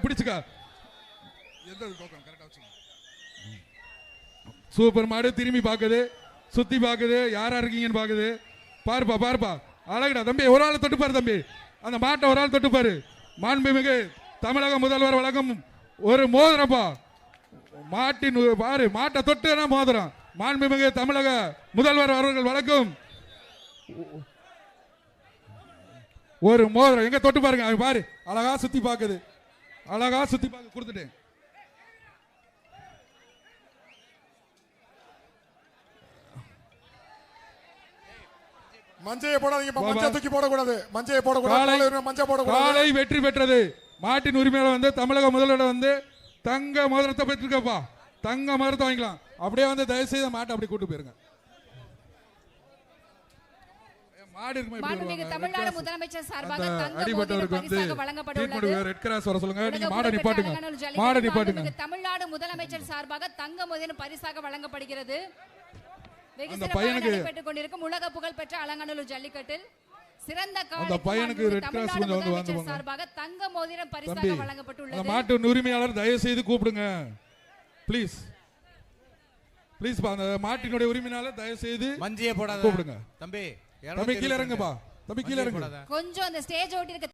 பிடிச்சுக்க. Super மாடு. திரும்பி பாக்குது, சுத்தி பாக்குது, யாரா இருக்கீங்கன்னு பாக்குது. பாருப்பா பாருப்பா, அழகுடா தம்பி. ஒரு ஆள் தொட்டு பாரு தம்பி, அந்த மாட்டை ஒரு ஆள் தொட்டு பாரு. மாண்புமிகு தமிழக முதல்வர் வழங்கும் ஒரு மோதிரப்பா. மாட்டின் பாரு, மாட்டை தொட்டுனா மோதிரம். மாண்புமிகு தமிழக முதல்வர் அவர்கள் வழங்கும் ஒரு மோதிரம். எங்க தொட்டு பாருங்க, பாரு அழகா சுத்தி பாக்குது, அழகா சுத்தி பாக்க கொடுத்துட்டேன். மஞ்சையை போடாதீங்க, மஞ்சள் தூக்கி போடக்கூடாது, மஞ்சையை போடக்கூடாது, மஞ்சள் போடக்கூடாது. காலை வெற்றி பெற்றது. மாட்டின் உரிமையாளர் வந்து தமிழக முதல்வர் வந்து தங்க மோதிரத்தை பெற்றிருக்கப்பா. தங்க மோதிரத்தை வாங்கிக்கலாம். அப்படியே வந்து தயவு செய்து மாட்டை அப்படி கூட்டு போயிருங்க. மாடு மாண்புமிகு தமிழ்நாடு முதலமைச்சர் சார்பாக தங்க மோதிரம் பரிசாக வழங்கப்பட்டுள்ளது. ரெட் கிராஸ் வர சொல்லுங்க. நீங்க மாடை நிப்பாட்டுங்க, மாடை நிப்பாட்டுங்க. தமிழ்நாடு முதலமைச்சர் சார்பாக தங்க மோதிரம் பரிசாக வழங்கப்படுகிறது. அந்த பையனுக்கு பெற்றுக் கொண்டிருக்கும் உலக புகழ் பெற்ற அலங்காநல்லூர் ஜல்லிக்கட்டில் சிறந்த அந்த பையனுக்கு ரெட் கிராஸ் கொஞ்சம் வந்து வாங்குவாங்க. சார்பாக தங்க மோதிரம் பரிசாக வழங்கப்பட்டுள்ளது. அந்த மாட்டு உரிமையாளர் தயவு செய்து கூப்பிடுங்க ப்ளீஸ். ப்ளீஸ் பா, அந்த மாட்டினுடைய உரிமையாளர் தயவு செய்து மஞ்சையை போடாத கூப்பிடுங்க. தம்பி தம்பி கீழ இறங்குப்பா, தம்பி கீழ இறங்கு. கொஞ்சம் அந்த ஸ்டேஜ் ஓட்டி இருக்க